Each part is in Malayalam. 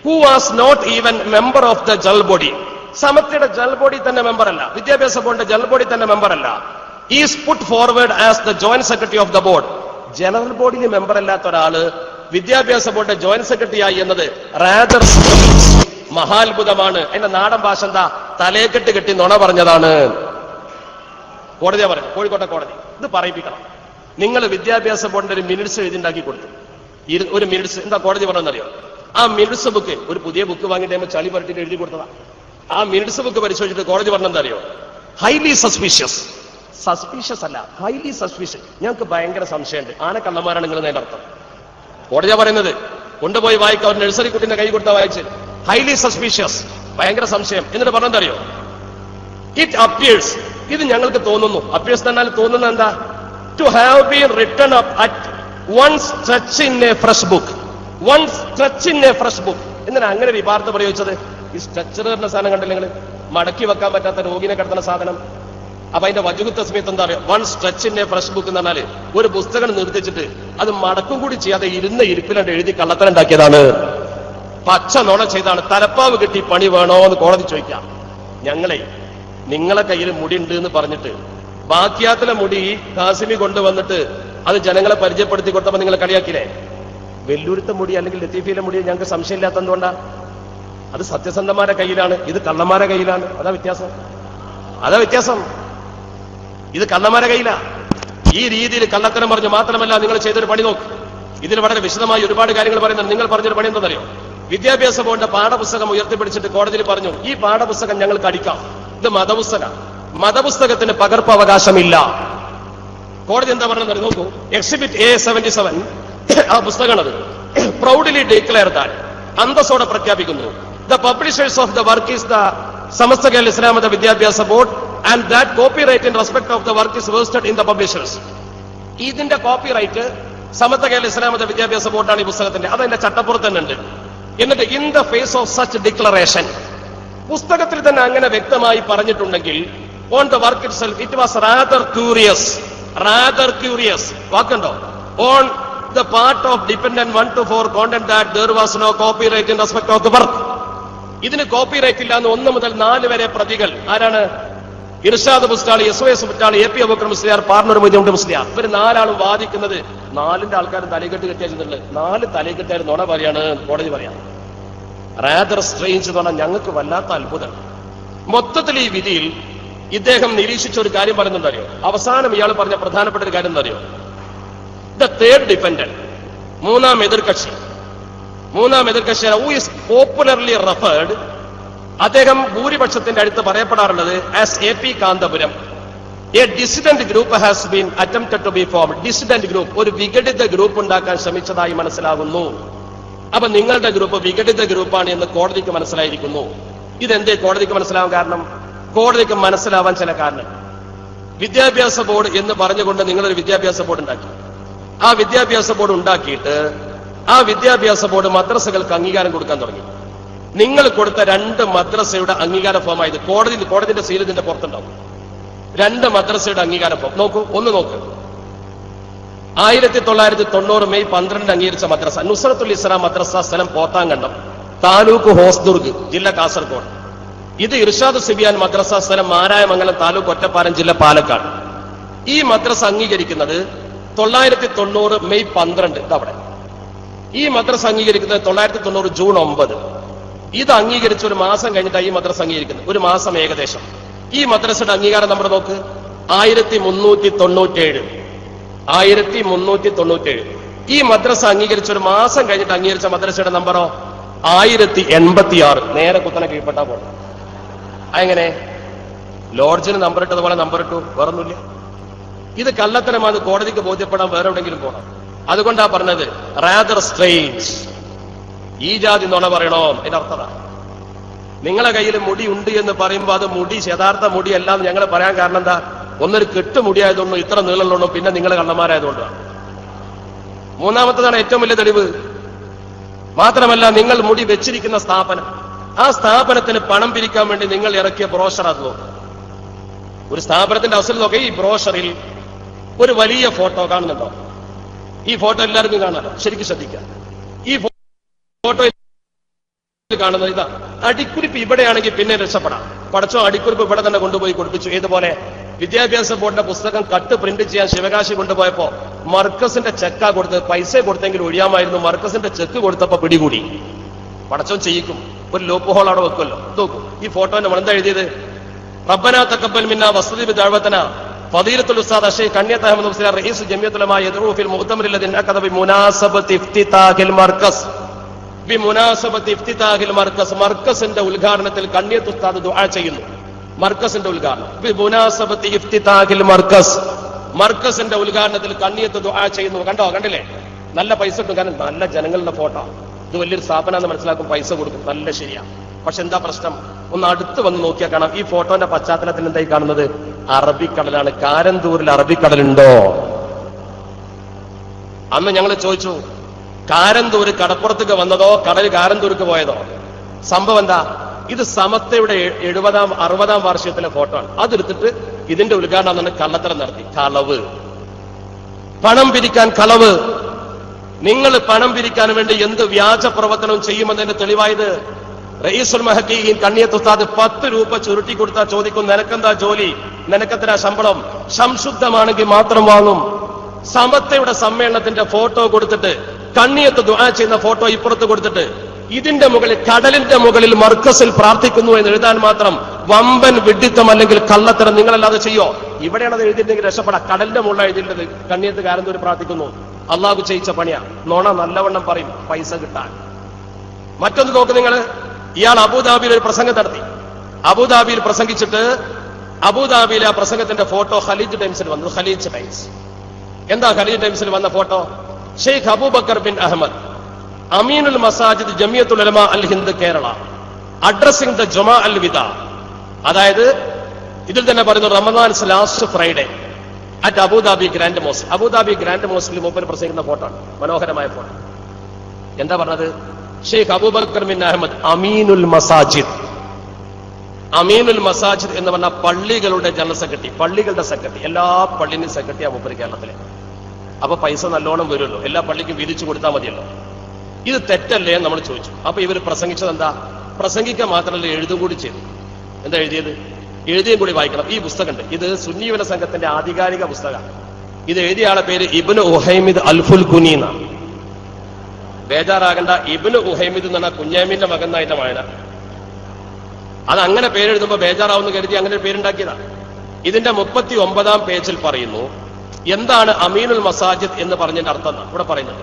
who was not even member of the Jal body. സമസ്തയുടെ ജൽ ബോഡി തന്നെ മെമ്പർ അല്ല, വിദ്യാഭ്യാസ ബോർഡിന്റെ ജൽ ബോഡി തന്നെ മെമ്പർ അല്ല. Is put forward as the joint secretary of the board. General ബോഡിയിൽ മെമ്പർ അല്ലാത്ത ഒരാള് വിദ്യാഭ്യാസ ബോർഡിന്റെ ജോയിന്റ് സെക്രട്ടറി ആയി എന്നത് റാദർ മഹാത്ഭുതമാണ്. അതിന്റെ നാടൻ ഭാഷ എന്താ? തലേക്കെട്ട് കെട്ടി നുണ പറഞ്ഞതാണ്. കോടതിയാ പറയുന്നത്, കോഴിക്കോട്ടെ കോടതി. ഇത് പറയിപ്പിക്കണം. നിങ്ങൾ വിദ്യാഭ്യാസ ബോർഡിന്റെ ഒരു മിനിറ്റ്സ് എഴുതിണ്ടാക്കി കൊടുത്തു. ഒരു മിനിറ്റ്സ് എന്താ കോടതി പറഞ്ഞെന്നറിയോ? ആ മിനിറ്റ്സ് ബുക്ക്, ഒരു പുതിയ ബുക്ക് വാങ്ങിയിട്ട് ചളി പരട്ടിട്ട് എഴുതി കൊടുത്തതാ. ആ മിനിറ്റ്സ് ബുക്ക് പരിശോധിച്ചിട്ട് കോടതി പറഞ്ഞെന്തറിയോ? Highly suspicious. സസ്പീഷ്യസ് അല്ല, ഹൈലി സസ്പീഷ്യസ്. ഞങ്ങൾക്ക് ഭയങ്കര സംശയമുണ്ട്, ആനക്കള്ളന്മാരാണ് നിങ്ങൾ അതിന്റെ അർത്ഥം. കോടതിയാ പറയുന്നത്. കൊണ്ടുപോയി വായിക്കാം. ഒരു നഴ്സറി കുട്ടിന്റെ കൈ കൊടുത്താൽ വായിച്ച് ഹൈലി സസ്പീഷ്യസ്, ഭയങ്കര സംശയം. എന്നിട്ട് പറഞ്ഞെന്തറിയോ? ഇറ്റ് അപ്പിയേഴ്സ്, ഇത് ഞങ്ങൾക്ക് തോന്നുന്നു. അപ്പിയേഴ്സ് എന്നാൽ തോന്നുന്നത് എന്താ? To have been written up at one stretch in a fresh book. One stretch in a fresh book. എന്തിനാ അങ്ങനെ വിഭാഗത്ത് പ്രയോഗിച്ചത്? ഈ സ്ട്രെച്ചർ എന്ന സാധനം കണ്ടില്ല നിങ്ങൾ? മടക്കി വെക്കാൻ പറ്റാത്ത രോഗിനെ കിടത്തുന്ന സാധനം. അപ്പൊ അതിന്റെ വജുഹുത്ത സമയത്ത് എന്താ പറയുക? One stretch in a fresh book എന്ന് പറഞ്ഞാല് ഒരു പുസ്തകം നിർത്തിച്ചിട്ട് അത് മടക്കും കൂടി ചെയ്യാതെ ഇരുന്ന ഇരിപ്പിലാണ്ട് എഴുതി കള്ളത്തരം ഉണ്ടാക്കിയതാണ്. പച്ച നുണ ചെയ്താണ്. തലപ്പാവ് കിട്ടി പണി വേണോ എന്ന് കോടതി ചോദിക്കാം. ഞങ്ങളെ നിങ്ങളെ കയ്യിൽ മുടി ഉണ്ട് എന്ന് പറഞ്ഞിട്ട് ബാക്കിയാത്തിലെ മുടി കാസിമി കൊണ്ടുവന്നിട്ട് അത് ജനങ്ങളെ പരിചയപ്പെടുത്തി കൊടുത്തപ്പോ നിങ്ങൾ കളിയാക്കില്ലേ? വെല്ലൂരത്തെ മുടി അല്ലെങ്കിൽ ലത്തീഫിയിലെ മുടി ഞങ്ങൾക്ക് സംശയമില്ലാത്ത എന്തുകൊണ്ടാ? അത് സത്യസന്ധന്മാരുടെ കയ്യിലാണ്, ഇത് കള്ളന്മാരുടെ കയ്യിലാണ്. അതാ വ്യത്യാസം. ഇത് കള്ളന്മാരുടെ കയ്യിലാ. ഈ രീതിയിൽ കള്ളത്തരം പറഞ്ഞു. മാത്രമല്ല, നിങ്ങൾ ചെയ്തൊരു പണി നോക്ക്. ഇതിൽ വളരെ വിശദമായി ഒരുപാട് കാര്യങ്ങൾ പറയുന്നുണ്ട്. നിങ്ങൾ പറഞ്ഞൊരു പണി എന്താണെന്നറിയോ? വിദ്യാഭ്യാസ ബോർഡിന്റെ പാഠപുസ്തകം ഉയർത്തിപ്പിടിച്ചിട്ട് കോടതിയിൽ പറഞ്ഞു, ഈ പാഠപുസ്തകം ഞങ്ങൾക്ക് അടിക്കാം, ഇത് മതപുസ്തകം, മതപുസ്തകത്തിന് പകർപ്പ് അവകാശമില്ല. കോടതി എന്താ പറഞ്ഞത് നോക്കൂ. എക്സിബിറ്റ് A77, ആ പുസ്തകമാണത്. പ്രൗഡ്ലി ഡിക്ലെയർ ദാറ്റ്, അന്തസ്സോടെ പ്രഖ്യാപിക്കുന്നു, the publishers of the work is the Samastha Kerala Islam Matha Vidyabhyasa board and that copyright in respect of the work is vested in the publishers. ഇതിന്റെ കോപ്പിറൈറ്റ് സമസ്ത കേരള ഇസ്ലാം മത വിദ്യാഭ്യാസ ബോർഡാണ് ഈ പുസ്തകത്തിന്റെ. അതതിന്റെ ചട്ടപ്പുറത്ത് തന്നെ ഉണ്ട്. എന്നിട്ട് in the face of such declaration, പുസ്തകത്തിൽ തന്നെ അങ്ങനെ വ്യക്തമായി പറഞ്ഞിട്ടുണ്ടെങ്കിൽ, on the work itself it was rather curious വാക്കുണ്ടോ? On the part of dependent 1 to 4 content that there was no copyright in respect of the work. ഇതിന് കോപ്പിറൈറ്റ് ഇല്ല എന്ന് 1 മുതൽ 4 വരെ പ്രതികൾ ആരാണ്? Irshad മുസ്താളി, SOS മുസ്താളി, AP Abubakar Musliyar, പാർണർ Moideen Musliyar. ഇവർ 4 ആളും വാദിക്കുന്നത് 4ന്റെ ആൾക്കാരും തലകെട്ട് കെട്ടിയാൽ 4 തലകെട്ടാർ നുണ പറയാണ് കോടതി പറയാം. റാദർ സ്ട്രേഞ്ച് എന്ന് പറഞ്ഞാൽ ഞങ്ങൾക്ക് വല്ലാത്ത അത്ഭുതം. മൊത്തത്തിൽ ഈ വിധിയിൽ ഇദ്ദേഹം നിരീക്ഷിച്ച ഒരു കാര്യം പറയുന്നുണ്ടറിയോ? അവസാനം ഇയാൾ പറഞ്ഞ പ്രധാനപ്പെട്ട ഒരു കാര്യം എന്തറിയോ? ദ തേർഡ് ഡിപെൻഡന്റ്, മൂന്നാം എതിർകക്ഷി ഹു ഈസ് പോപ്പുലർലി റെഫേർഡ്, അദ്ദേഹം ഭൂരിപക്ഷത്തിന്റെ അടുത്ത് പറയപ്പെടാറുള്ളത് as AP Kanthapuram. A dissident group has been attempted to be formed. Dissident group, ഒരു വിഘടിത ഗ്രൂപ്പ് ഉണ്ടാക്കാൻ ശ്രമിച്ചതായി മനസ്സിലാകുന്നു. അപ്പൊ നിങ്ങളുടെ ഗ്രൂപ്പ് വിഘടിത ഗ്രൂപ്പാണ് എന്ന് കോടതിക്ക് മനസ്സിലായിരിക്കുന്നു. ഇതെന്തേ കോടതിക്ക് മനസ്സിലാവാൻ കാരണം? കോടതിക്ക് മനസ്സിലാവാൻ ചില കാരണം. വിദ്യാഭ്യാസ ബോർഡ് എന്ന് പറഞ്ഞുകൊണ്ട് നിങ്ങളൊരു വിദ്യാഭ്യാസ ബോർഡ് ഉണ്ടാക്കി. ആ വിദ്യാഭ്യാസ ബോർഡ് ഉണ്ടാക്കിയിട്ട് ആ വിദ്യാഭ്യാസ ബോർഡ് മദ്രസകൾക്ക് അംഗീകാരം കൊടുക്കാൻ തുടങ്ങി. നിങ്ങൾ കൊടുത്ത 2 മദ്രസയുടെ അംഗീകാര ഫോമായത് കോടതിന്റെ സീൽ ഇതിന്റെ പുറത്തുണ്ടാവും. 2 മദ്രസയുടെ അംഗീകാര ഫോം നോക്കൂ. ഒന്ന് നോക്ക്. 1990 മെയ് 12 അംഗീകരിച്ച മദ്രസ നുസ്രത്തുൽ ഇസ്ലാം മദ്രസ, സ്ഥലം പോത്താങ്കണ്ടം, താലൂക്ക് ഹോസ്ദുർഗ്, ജില്ല കാസർഗോഡ്. ഇത് ഇർഷാദ് സിബിയാൻ മദ്രസ, സ്ഥലം മാരായമംഗലം, താലൂക്ക് ഒറ്റപ്പാലം, ജില്ല പാലക്കാട്. ഈ മദ്രസ അംഗീകരിക്കുന്നത് 1990 മെയ് 12. ഇതവിടെ ഈ മദ്രസ അംഗീകരിക്കുന്നത് 1990 ജൂൺ 9. ഇത് അംഗീകരിച്ച് ഒരു മാസം കഴിഞ്ഞിട്ടാണ് ഈ മദ്രസ അംഗീകരിക്കുന്നത്. ഒരു മാസം ഏകദേശം. ഈ മദ്രസയുടെ അംഗീകാരം നമ്പർ നോക്ക്. 1397. ഈ മദ്രസ അംഗീകരിച്ച ഒരു മാസം കഴിഞ്ഞിട്ട് അംഗീകരിച്ച മദ്രസയുടെ നമ്പറോ 1086. നേരെ കുത്തനെ കീഴ്പ്പെട്ടാ പോകണം. എങ്ങനെ? ലോഡ്ജിന് നമ്പർ ഇട്ടതുപോലെ നമ്പർ ഇട്ടു, വേറൊന്നുമില്ല. ഇത് കള്ളത്തരമാണ്. കോടതിക്ക് ബോധ്യപ്പെടാൻ വേറെ എവിടെയെങ്കിലും പോകണം. അതുകൊണ്ടാ പറഞ്ഞത് റാദർ സ്ട്രേഞ്ച്. ഈ ജാതി നുണ പറയണോ? അതിന്റെ അർത്ഥത നിങ്ങളെ കയ്യിൽ മുടി ഉണ്ട് എന്ന് പറയുമ്പോൾ അത് മുടി യഥാർത്ഥ മുടിയല്ല എന്ന് ഞങ്ങൾ പറയാൻ കാരണം എന്താ? ഒന്നൊരു കെട്ടുമുടിയായതുകൊണ്ടോ ഇത്ര നീളമുള്ളതുകൊണ്ടോ പിന്നെ നിങ്ങൾ കള്ളന്മാരായതുകൊണ്ടാണ്. മൂന്നാമത്തതാണ് ഏറ്റവും വലിയ തെളിവ്. മാത്രമല്ല, നിങ്ങൾ മുടി വെച്ചിരിക്കുന്ന സ്ഥാപനം, ആ സ്ഥാപനത്തിന് പണം പിരിക്കാൻ വേണ്ടി നിങ്ങൾ ഇറക്കിയ ബ്രോഷർ അത് നോക്കും. ഒരു സ്ഥാപനത്തിന്റെ അസൽ നോക്കി. ഈ ബ്രോഷറിൽ ഒരു വലിയ ഫോട്ടോ കാണുന്നുണ്ടോ? ഈ ഫോട്ടോ എല്ലാവർക്കും കാണാം. ശരിക്കും ശ്രദ്ധിക്കാം. ഈ ഫോട്ടോ കാണുന്നത് ഇതാ, അടിക്കുറിപ്പ് ഇവിടെയാണെങ്കിൽ പിന്നെ രക്ഷപ്പെടാം. പടച്ചോ അടിക്കുറിപ്പ് ഇവിടെ തന്നെ കൊണ്ടുപോയി കൊടുപ്പിച്ചു. ഏതുപോലെ വിദ്യാഭ്യാസ ബോർഡിന്റെ പുസ്തകം കട്ട് പ്രിന്റ് ചെയ്യാൻ ശിവകാശി കൊണ്ടുപോയപ്പോ മർക്കസിന്റെ ചെക്കാ കൊടുത്ത്, പൈസ കൊടുത്തെങ്കിൽ ഒഴിയാമായിരുന്നു. മർക്കസിന്റെ ചെക്ക് കൊടുത്തപ്പോ പിടികൂടി. പടച്ചോൻ ചെയ്യിക്കും. ഒരു ലോപ്പ് ഹോൾ അവിടെ വെക്കുമല്ലോ. നോക്കൂ ഈ ഫോട്ടോന്റെ നമ്മൾ എന്താ എഴുതിയത്? റബ്ബനാ തഖബ്ബൽ മിന്നാ വസ്ലി ബിദഅവതനാ ഫദീലത്തുൽ ഉസ്താദ് അഷൈഖ് കണ്ണിയത്ത് അഹ്മദ് മുസ്ലിയാർ റഈസ് ജമിയത്തുൽ ഉലമാ യദ്ഉ ഫിൽ മുഅ്തമർ അല്ലദീ അഖദ ബിമുനാസബത്തി ഇഫ്തിതാഹിൽ മർകസ് ബിമുനാസബത്തി ഇഫ്തിതാഹിൽ മർകസ്. മർകസിന്റെ ഉദ്ഘാടനത്തിൽ കണ്ണിയത്ത് ഉസ്താദ് ദുആ ചെയ്യുന്നു. മർകസിന്റെ ഉദ്ഘാടനം ബിമുനാസബത്തി ഇഫ്തിതാഹിൽ മർകസ്. മർകസിന്റെ ഉദ്ഘാടനത്തിൽ കണ്ണിയത്ത് ദുആ ചെയ്യുന്നു. കണ്ടോ? കണ്ടില്ലേ? നല്ല പൈസ കിട്ടും. കാരണം നല്ല ജനങ്ങളുടെ ഫോട്ടോ. ഇത് വലിയൊരു സ്ഥാപനമാണെന്ന് മനസ്സിലാക്കും, പൈസ കൊടുക്കും. നല്ല ശരിയാ. പക്ഷെ എന്താ പ്രശ്നം? ഒന്ന് അടുത്ത് വന്ന് നോക്കിയാൽ കാണാം ഈ ഫോട്ടോന്റെ പശ്ചാത്തലത്തിൽ എന്തായി കാണുന്നത്? അറബിക്കടലാണ്. കാരന്തൂരിൽ അറബിക്കടലുണ്ടോ? അന്ന് ഞങ്ങൾ ചോദിച്ചു, കാരന്തൂര് കടപ്പുറത്തേക്ക് വന്നതോ കടൽ കാരന്തൂർക്ക് പോയതോ? സംഭവം എന്താ? ഇത് സമത്തയുടെ 70-ാം 60-ാം വാർഷികത്തിലെ ഫോട്ടോ ആണ്. അതെടുത്തിട്ട് ഇതിന്റെ ഉദ്ഘാടനം തന്നെ കള്ളത്തരം നടത്തി. കളവ്, പണം പിരിക്കാൻ കളവ്. നിങ്ങൾ പണം പിരിക്കാൻ വേണ്ടി എന്ത് വ്യാജ പ്രവർത്തനവും ചെയ്യുമെന്നതിന്റെ തെളിവായത് റഈസുൽ മുഹഖഖീൻ കണ്ണിയത്ത് ഉസ്താദ് 10 രൂപ ചുരുട്ടി കൊടുത്താൽ ചോദിക്കും, നിനക്കെന്താ ജോലി, നിനക്കെന്താ ശമ്പളം? സംശുദ്ധമാണെങ്കിൽ മാത്രം വാങ്ങും. സമത്തയുടെ സമ്മേളനത്തിന്റെ ഫോട്ടോ കൊടുത്തിട്ട്, കണ്ണിയത്ത് ദുആ ചെയ്യുന്ന ഫോട്ടോ ഇപ്പുറത്ത് കൊടുത്തിട്ട്, ഇതിന്റെ മുകളിൽ കടലിന്റെ മുകളിൽ മർക്കസിൽ പ്രാർത്ഥിക്കുന്നു എന്ന് എഴുതാൻ മാത്രം വമ്പൻ വിഡ്ഢിത്തം അല്ലെങ്കിൽ കള്ളത്തരം നിങ്ങളല്ലാതെ ചെയ്യോ? ഇവിടെയാണ് അത് എഴുതിയിട്ടുണ്ടെങ്കിൽ രക്ഷപ്പെടാം. കടലിന്റെ മുകളിൽ എഴുതിയിട്ടത് കണ്ണിയത്ത് കാരന്തൂര് പ്രാർത്ഥിക്കുന്നു. അള്ളാഹു ചെയ്യിച്ച പണിയാ. നോണ നല്ലവണ്ണം പറയും പൈസ കിട്ടാൻ. മറ്റൊന്ന് നോക്ക് നിങ്ങൾ. ഇയാൾ അബുദാബിയിൽ ഒരു പ്രസംഗം നടത്തി. അബുദാബിയിൽ പ്രസംഗിച്ചിട്ട് അബുദാബിയിലെ ആ പ്രസംഗത്തിന്റെ ഫോട്ടോ ഖലീജ് ടൈംസിൽ വന്നു. ഖലീജ് ടൈംസ് എന്താ ഖലീജ് ടൈംസിൽ വന്ന photo? Sheikh Abubakar bin Ahmed Aminul Masajid Jamiyathul Ulama al Hind Kerala addressing the Juma al Vida. അതായത് ഇതിൽ തന്നെ പറയുന്നു Ramadan's last Friday at Abu Dhabi grand mosque. Abu Dhabi grand മോസ്കിൽ മൂപ്പർ പ്രസംഗിക്കുന്ന ഫോട്ടോ ആണ്. മനോഹരമായ ഫോട്ടോ. എന്താ പറഞ്ഞത്? ഷെയ്ഖ് അബൂബക്കർ ബിൻ അഹമ്മദ് അമീനുൽ മസാജിദ്. അമീനുൽ മസാജിദ് എന്ന് പറഞ്ഞ പള്ളികളുടെ ജനറൽ സെക്രട്ടറി, പള്ളികളുടെ സെക്രട്ടറി. എല്ലാ പള്ളിന്റെയും സെക്രട്ടറിയാ മൂപ്പർ കേരളത്തിലെ. അപ്പൊ പൈസ നല്ലോണം വരുമല്ലോ, എല്ലാ പള്ളിക്കും വീതിച്ചു കൊടുത്താൽ മതിയല്ലോ. ഇത് തെറ്റല്ലേ എന്ന് നമ്മൾ ചോദിച്ചു. അപ്പൊ ഇവർ പ്രസംഗിച്ചത് എന്താ? പ്രസംഗിക്കാൻ മാത്രമല്ല എഴുതും കൂടി ചെയ്തു. എന്താ എഴുതിയത്? എഴുതിയും കൂടി വായിക്കണം. ഈ പുസ്തകമുണ്ട്. ഇത് സുന്നീവന സംഘത്തിന്റെ ആധികാരിക പുസ്തകമാണ്. ഇത് എഴുതിയ ആളെ പേര് ഇബ്നു ഉഹൈമിദ് അൽഫുൽ കുനി എന്നാണ്. ബേജാറാകണ്ട, ഇബ്നു ഉഹൈമിദ് എന്ന് പറഞ്ഞാൽ കുഞ്ഞാമിന്റെ മകൻ എന്നായിട്ട് വായന. അത് അങ്ങനെ പേരെഴുതുമ്പോ ബേജാറാവുന്ന കരുതി അങ്ങനെ ഒരു പേരുണ്ടാക്കിയതാണ്. ഇതിന്റെ 39-ാം പേജിൽ പറയുന്നു എന്താണ് അമീനുൽ മസാജിദ് എന്ന് പറഞ്ഞതിന്റെ അർത്ഥം എന്നാണ് ഇവിടെ പറയുന്നത്.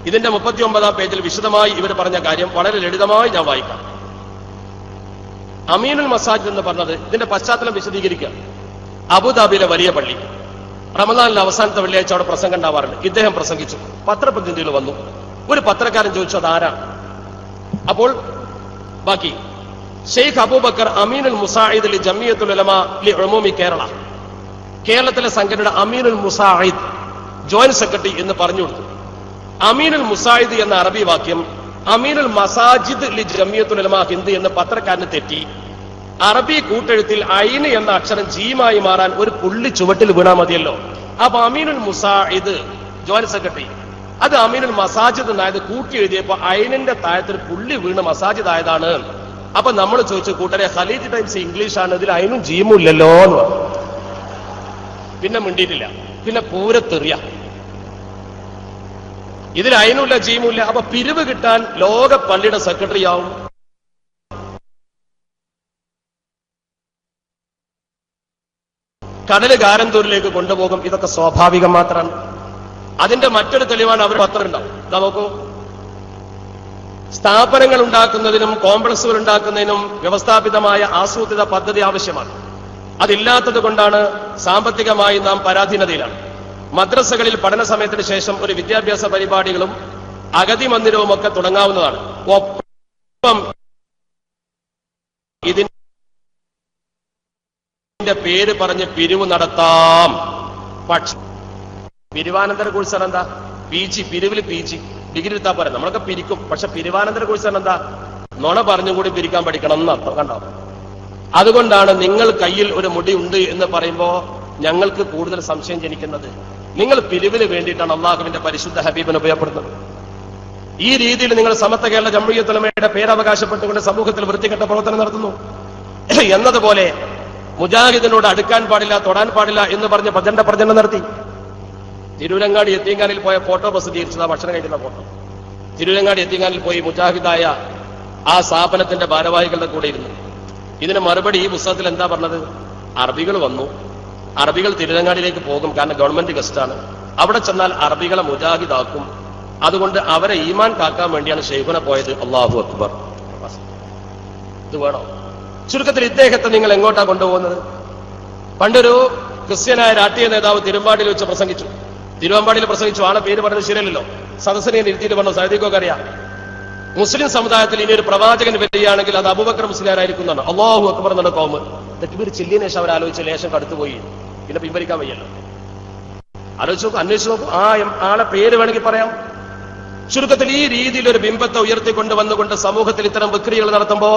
ഇതിന്റെ 39-ാം പേജിൽ വിശദമായി ഇവർ പറഞ്ഞ കാര്യം വളരെ ലളിതമായി ഞാൻ വായിക്കാം. അമീനുൽ മസാജിദ് എന്ന് പറഞ്ഞത് ഇതിന്റെ പശ്ചാത്തലം വിശദീകരിക്കുക. അബുദാബിയിലെ വലിയ പള്ളി, റമദാനിലെ അവസാനത്തെ വെള്ളിയാഴ്ച അവിടെ പ്രസംഗം ഉണ്ടാവാറുണ്ട്. ഇദ്ദേഹം പ്രസംഗിച്ചു. പത്രപ്രതിനിധികൾ വന്നു. ഒരു പത്രക്കാരൻ ചോദിച്ചു അത് ആരാണ്? അപ്പോൾ ബാക്കി ഷെയ്ഖ് അബൂബക്കർ അമീനുൽ മുസാഇദ് ലി ജമിയത്തുൽ ഉലമാ ലി ഉമൂമി കേരള, കേരളത്തിലെ സംഘടനയുടെ അമീനുൽ മുസാഇദ് ജോയിന്റ് സെക്രട്ടറി എന്ന് പറഞ്ഞു കൊടുത്തു. അമീനുൽ മുസാഇദ് എന്ന അറബി വാക്യം അമീനുൽ മസാജിദ് ലി ജമിയത്തുൽ ഉലമാ ഹിന്ദ് എന്ന് പത്രക്കാരന് തെറ്റി. അറബി കൂട്ടെഴുത്തിൽ ഐന് എന്ന അക്ഷരം ജീമായി മാറാൻ ഒരു പുള്ളി ചുവട്ടിൽ വീണാ മതിയല്ലോ. അപ്പൊ അമീനുൽ മുസാഇദ് ജോയിന്റ് സെക്രട്ടറി, അത് അമീനുൽ മസാജിദ് എന്നായത് കൂട്ടി എഴുതിയപ്പോ ഐനിന്റെ താഴത്തിൽ പുള്ളി വീണ് മസാജിദ് ആയതാണ്. അപ്പൊ നമ്മൾ ചോദിച്ചു, കൂട്ടരെ ഖലീജ് ടൈംസ് ഇംഗ്ലീഷാണ്, ഇതിൽ ഐനും ജീമും ഇല്ലല്ലോ എന്ന് പറഞ്ഞു. പിന്നെ മിണ്ടിയിട്ടില്ല. പിന്നെ പൂരത്തെറിയ. ഇതിൽ ഐനുമില്ല ജീമുമില്ല. അപ്പൊ പിരിവ് കിട്ടാൻ ലോക പള്ളിയുടെ സെക്രട്ടറി ആവും. കടല് കാരന്തൂരിലേക്ക് കൊണ്ടുപോകും. ഇതൊക്കെ സ്വാഭാവികം മാത്രമാണ്. അതിന്റെ മറ്റൊരു തെളിവാണ് അവർ പത്രം ഉണ്ടാവും. ഇതാ നോക്കൂ, സ്ഥാപനങ്ങൾ ഉണ്ടാക്കുന്നതിനും കോംപ്ലക്സുകൾ ഉണ്ടാക്കുന്നതിനും വ്യവസ്ഥാപിതമായ ആസൂത്രിത പദ്ധതി ആവശ്യമാണ്. അതില്ലാത്തത് കൊണ്ടാണ് സാമ്പത്തികമായി നാം പരാധീനതയിലാണ്. മദ്രസകളിൽ പഠന സമയത്തിന് ശേഷം ഒരു വിദ്യാഭ്യാസ പരിപാടികളും അഗതി മന്ദിരവും ഒക്കെ തുടങ്ങാവുന്നതാണ്. ഒപ്പം ഇതിന്റെ പേര് പറഞ്ഞ് പിരിവ് നടത്താം. പക്ഷെ പിരിവാനന്തര കോഴ്സാണ് എന്താ? PG. പിരിവിൽ PG ഡിഗ്രി എടുത്താൽ പോരാ. നമ്മളൊക്കെ പിരിക്കും. പക്ഷെ പിരിവാനന്തര കോഴ്സാണ് എന്താ? നുണ പറഞ്ഞും കൂടി പിരിക്കാൻ പഠിക്കണം എന്നർത്ഥം. കണ്ടോ? അതുകൊണ്ടാണ് നിങ്ങൾ കയ്യിൽ ഒരു മുടി ഉണ്ട് എന്ന് പറയുമ്പോ ഞങ്ങൾക്ക് കൂടുതൽ സംശയം ജനിക്കുന്നത്. നിങ്ങൾ പിരിവിന് വേണ്ടിയിട്ടാണ് അള്ളാഹുവിന്റെ പരിശുദ്ധ ഹബീബിനെ ഉപയോഗപ്പെടുന്നത്. ഈ രീതിയിൽ നിങ്ങൾ സമത്വ കേരള ജംഇയ്യത്തുൽ ഉലമയുടെ പേരവകാശപ്പെട്ടുകൊണ്ട് സമൂഹത്തിൽ വൃത്തികെട്ട പ്രവർത്തനം നടത്തുന്നു എന്നതുപോലെ മുജാഹിദിനോട് അടുക്കാൻ പാടില്ല, തൊടാൻ പാടില്ല എന്ന് പറഞ്ഞ് പ്രചരണം നടത്തി. തിരൂരങ്ങാടി യത്തീംഖാനയിൽ പോയ ഫോട്ടോ പ്രസിദ്ധീകരിച്ചതാ, ഭക്ഷണം കഴിക്കുന്ന ഫോട്ടോ. തിരൂരങ്ങാടി യത്തീംഖാനയിൽ പോയി മുജാഹിദായ ആ സ്ഥാപനത്തിന്റെ ഭാരവാഹികളുടെ കൂടെ ഇരുന്നു. ഇതിന് മറുപടി ഈ പുസ്തകത്തിൽ എന്താ പറഞ്ഞത്? അറബികൾ വന്നു, അറബികൾ തിരുരങ്ങാടിയിലേക്ക് പോകും, കാരണം ഗവൺമെന്റ് ഗസ്റ്റാണ്. അവിടെ ചെന്നാൽ അറബികളെ മുജാഹിദാക്കും, അതുകൊണ്ട് അവരെ ഈമാൻ കാക്കാൻ വേണ്ടിയാണ് ഷെയ്ഖുന പോയത്. അല്ലാഹു അക്ബർ. ഇത് വേണോ? ചുരുക്കത്തിൽ ഇദ്ദേഹത്തെ നിങ്ങൾ എങ്ങോട്ടാ കൊണ്ടുപോകുന്നത്? പണ്ടൊരു ക്രിസ്ത്യനായ രാഷ്ട്രീയ നേതാവ് തിരുവമ്പാടിയിൽ വെച്ച് പ്രസംഗിച്ചു. തിരുവമ്പാടിയിൽ പ്രസംഗിച്ചു, ആളെ പേര് പറഞ്ഞത് ശരിയല്ലല്ലോ. സദസ്സിനെ ഇരുത്തിയിട്ട് പറഞ്ഞു, സൈദിക്കൊക്കെ അറിയാം, മുസ്ലിം സമുദായത്തിൽ ഇനി ഒരു പ്രവാചകൻ വരികയാണെങ്കിൽ അത് അബൂബക്കർ മുസ്ലിയാരായിരിക്കും എന്നാണ്. അല്ലാഹു അക്ബർ എന്നുള്ള കൗമ് തെക്ബീർ ചൊല്ലിയ ശേഷം അവർ ആലോചിച്ച ലേശം കടുത്തുപോയി, പിന്നെ പിൻവലിക്കാൻ വയ്യല്ലോ. ആലോചിച്ച് നോക്കും, അന്വേഷിച്ച് നോക്കും, ആ ആളെ പേര് വേണമെങ്കിൽ പറയാം. ചുരുക്കത്തിൽ ഈ രീതിയിൽ ഒരു ബിംബത്തെ ഉയർത്തിക്കൊണ്ടുവന്നുകൊണ്ട് സമൂഹത്തിൽ ഇത്തരം വിക്രികൾ നടത്തുമ്പോ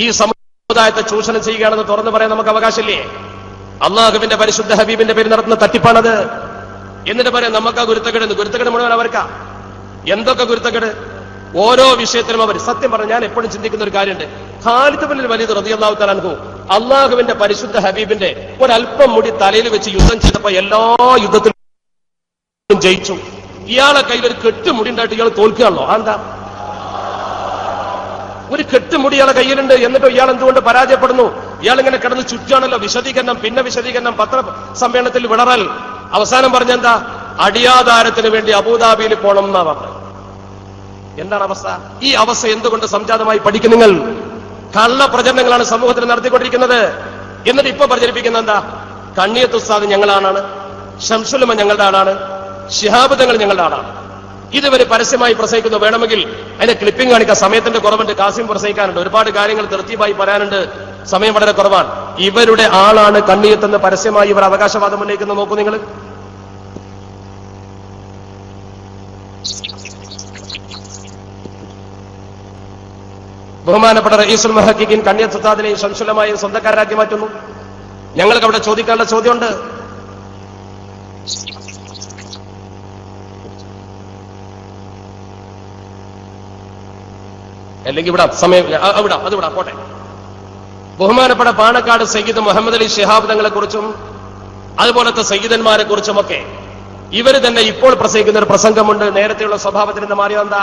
ഈ സമുദായത്തെ ചൂഷണം ചെയ്യുകയാണെന്ന് തുറന്നു പറയാൻ നമുക്ക് അവകാശമില്ലേ? അള്ളാഹുവിന്റെ പരിശുദ്ധ ഹബീബിന്റെ പേര് നടത്തുന്ന തട്ടിപ്പാണത്. എന്നിട്ട് പറയാം നമുക്ക് ആ ഗുരുത്തക്കേട് മുഴുവൻ അവർക്കാ. എന്തൊക്കെ ഗുരുത്തക്കേട്! ഓരോ വിഷയത്തിലും അവർ സത്യം പറഞ്ഞ, ഞാൻ എപ്പോഴും ചിന്തിക്കുന്ന ഒരു കാര്യമുണ്ട്. ഖാലിദ് ബിൻ വലീദ് റളിയല്ലാഹു തആല അൻഹു അള്ളാഹുവിന്റെ പരിശുദ്ധ ഹബീബിന്റെ ഒരല്പം മുടി തലയിൽ വെച്ച് യുദ്ധം ചെയ്തപ്പോ എല്ലാ യുദ്ധത്തിലും ജയിച്ചു. ഇയാളെ കയ്യിൽ ഒരു കെട്ടുമുടി ഉണ്ടായിട്ട് ഇയാൾ തോൽക്കുകയാണല്ലോ. എന്താ? ഒരു കെട്ടുമുടി ഇയാളെ കയ്യിലുണ്ട്, എന്നിട്ട് ഇയാൾ എന്തുകൊണ്ട് പരാജയപ്പെടുന്നു? ഇയാൾ ഇങ്ങനെ കിടന്ന് ചുറ്റാണല്ലോ. വിശദീകരണം, പിന്നെ വിശദീകരണം, പത്ര സമ്മേളനത്തിൽ വിളറൽ. അവസാനം പറഞ്ഞെന്താ? അടിയാധാരത്തിന് വേണ്ടി അബൂദാബിയിൽ പോകണം എന്നാ പറഞ്ഞത്. എന്താണ് അവസ്ഥ? ഈ അവസ്ഥ എന്തുകൊണ്ട് സംജാതമായി പഠിക്കും നിങ്ങൾ? കള്ള പ്രചരണങ്ങളാണ് സമൂഹത്തിൽ നടത്തിക്കൊണ്ടിരിക്കുന്നത്. എന്നിട്ട് ഇപ്പൊ പ്രചരിപ്പിക്കുന്ന എന്താ? കണ്ണിയത്ത് ഉസ്താദ് ഞങ്ങളാണ്, ശംസുൽ ഉലമ ഞങ്ങളുടെ ആളാണ്, ശിഹാബ് തങ്ങൾ ഞങ്ങളുടെ ആളാണ്. ഇതുവരെ പരസ്യമായി പ്രസംഗിക്കുന്നു. വേണമെങ്കിൽ അതിന്റെ ക്ലിപ്പിംഗ് കാണിക്കാൻ, സമയത്തിന്റെ കുറവുണ്ട്. കാസിം പ്രസംഗിക്കാനുണ്ട്, ഒരുപാട് കാര്യങ്ങൾ തൃപ്തിയായി പറയാനുണ്ട്, സമയം വളരെ കുറവാണ്. ഇവരുടെ ആളാണ് കണ്ണിയത്തെന്ന് പരസ്യമായി ഇവർ അവകാശവാദം ഉന്നയിക്കുന്നത് നോക്കൂ നിങ്ങൾ. ബഹുമാനപ്പെട്ട റഈസുൽ മുഹഖഖീൻ കണ്ണിയത്ത് ഉസ്താദിനെയും ശംസുൽ ഉലമയെയും സ്വന്തക്കാരാക്കി മാറ്റുന്നു. ഞങ്ങൾക്ക് അവിടെ ചോദിക്കാനുള്ള ചോദ്യമുണ്ട്. അല്ലെങ്കിൽ ഇവിടെ സമയം അതിവിടെ പോട്ടെ. ബഹുമാനപ്പെട്ട പാണക്കാട് സയ്യിദ് മുഹമ്മദ് അലി ശിഹാബ് തങ്ങളെ കുറിച്ചും അതുപോലത്തെ സയ്യിദന്മാരെ കുറിച്ചുമൊക്കെ ഇവര് തന്നെ ഇപ്പോൾ പ്രസംഗിക്കുന്ന ഒരു പ്രസംഗമുണ്ട്. നേരത്തെയുള്ള സ്വഭാവത്തിൽ നിന്ന് മാറിയതെന്താ?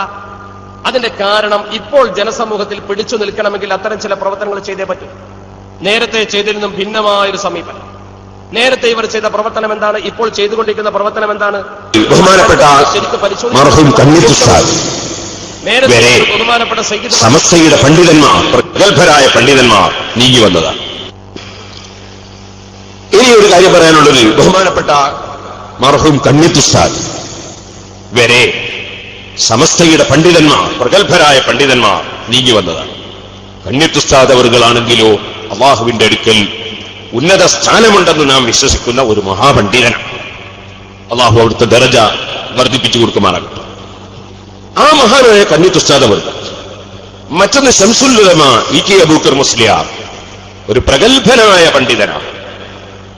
അതിന്റെ കാരണം ഇപ്പോൾ ജനസമൂഹത്തിൽ പിടിച്ചു നിൽക്കണമെങ്കിൽ അത്തരം ചില പ്രവർത്തനങ്ങൾ ചെയ്തേ പറ്റും. നേരത്തെ ചെയ്തിരുന്നും ഭിന്നമായൊരു സമീപനം. നേരത്തെ ഇവർ ചെയ്ത പ്രവർത്തനം എന്താണ്? ഇപ്പോൾ ചെയ്തുകൊണ്ടിരിക്കുന്ന പ്രവർത്തനം എന്താണ്? ശരിക്കും ബഹുമാനപ്പെട്ട സമസ്തയുടെ പണ്ഡിതന്മാർ, പ്രഗത്ഭരായ പണ്ഡിതന്മാർ നീങ്ങി വന്നതാണ്. ഇനി ഒരു കാര്യം പറയാനുള്ളത്, ബഹുമാനപ്പെട്ട മർഹൂം കണ്ണിയത്ത് ഉസ്താദ് വരെ സമസ്തയുടെ പണ്ഡിതന്മാർ, പ്രഗത്ഭരായ പണ്ഡിതന്മാർ നീങ്ങി വന്നതാണ്. കണ്ണിയത്ത് ഉസ്താദ് അവറുകളാണെങ്കിലോ അല്ലാഹുവിന്റെ അടുക്കൽ ഉന്നത സ്ഥാനമുണ്ടെന്ന് നാം വിശ്വസിക്കുന്ന ഒരു മഹാപണ്ഡിതനാണ്. അല്ലാഹു അവിടുത്തെ ദറജ വർദ്ധിപ്പിച്ചു കൊടുക്കുമാറാകട്ടെ. ആ മഹാനായ കണ്ണിയത്ത് ഉസ്താദ് അവർ, മറ്റൊന്ന് ശംസുൽ ഉലമ ഇ.കെ. അബൂബക്കർ മുസ്ലിയാർ, ഒരു പ്രഗത്ഭനായ പണ്ഡിതനാണ്.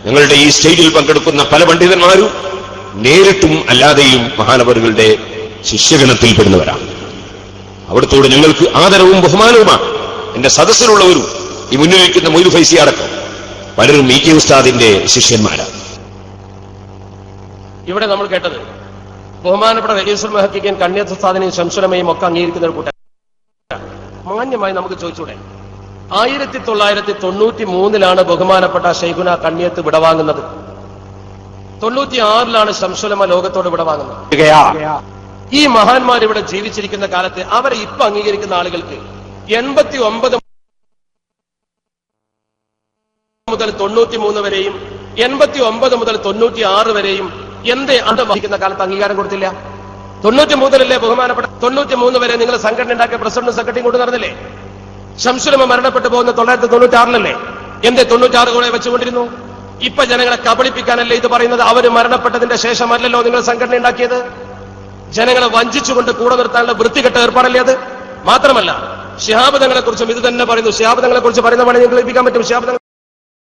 ഞങ്ങളുടെ ഈ സ്റ്റേജിൽ പങ്കെടുക്കുന്ന പല പണ്ഡിതന്മാരും നേരിട്ടും അല്ലാതെയും മഹാനവറുകളുടെ ശിഷ്യഗണത്തിൽപ്പെടുന്നവരാണ്. അവിടത്തോട് ഞങ്ങൾക്ക് ആദരവും ബഹുമാനവുമാണ്. എന്റെ സദസ്സിലുള്ളവരും ഈ മുന്നിൽ വയ്ക്കുന്ന മൊയ്തു ഫൈസി അടക്കം പലരും ഇ.കെ. ഉസ്താദിന്റെ ശിഷ്യന്മാരാണ്. ഇവിടെ നമ്മൾ കേട്ടത് ബഹുമാനപ്പെട്ട റഈസുൽ മുഹഖഖീൻ കണ്ണിയത്ത് ഉസ്താദിനെയും ശംസുൽ ഉലമയെയും ഒക്കെ അംഗീകരിക്കുന്ന ഒരു കൂട്ടം. മാന്യമായി നമുക്ക് ചോദിച്ചൂടെ? 1993 ബഹുമാനപ്പെട്ട ശൈഖുന കണ്ണിയത്ത് വിടവാങ്ങുന്നത്. 96 ശംസുൽ ഉലമ ലോകത്തോട് വിടവാങ്ങുന്നത്. ഈ മഹാന്മാർ ഇവിടെ ജീവിച്ചിരിക്കുന്ന കാലത്ത് അവരെ ഇപ്പൊ അംഗീകരിക്കുന്ന ആളുകൾക്ക് 89 മുതൽ 93 വരെയും 89 മുതൽ 96 വരെയും എന്തേ അന്തം വഹിക്കുന്ന കാലത്ത് അംഗീകാരം കൊടുത്തില്ല? 93 ബഹുമാനപ്പെട്ട 93 വരെ നിങ്ങൾ സംഘടന ഉണ്ടാക്കിയ പ്രസിഡന്റും സെക്രട്ടറിയും കൊണ്ട് നടന്നില്ലേ? ശംസുൽ ഉലമ മരണപ്പെട്ടു പോകുന്ന 996 എന്തേ 96 കൂടെ വെച്ചുകൊണ്ടിരുന്നു? ഇപ്പൊ ജനങ്ങളെ കബളിപ്പിക്കാനല്ലേ ഇത് പറയുന്നത്? അവര് മരണപ്പെട്ടതിന്റെ ശേഷമല്ലല്ലോ നിങ്ങൾ സംഘടന ഉണ്ടാക്കിയത്. ജനങ്ങളെ വഞ്ചിച്ചുകൊണ്ട് കൂടെ നിർത്താനുള്ള വൃത്തികെട്ട ഏർപ്പാടല്ലേ അത്? മാത്രമല്ല ശിഹാബ് തങ്ങളെ കുറിച്ചും ഇത് തന്നെ പറയുന്നു. ശിഹാബ് തങ്ങളെ കുറിച്ച് പറയുന്ന വേണമെങ്കിൽ കേൾപ്പിക്കാൻ പറ്റും. ശിഹാബ്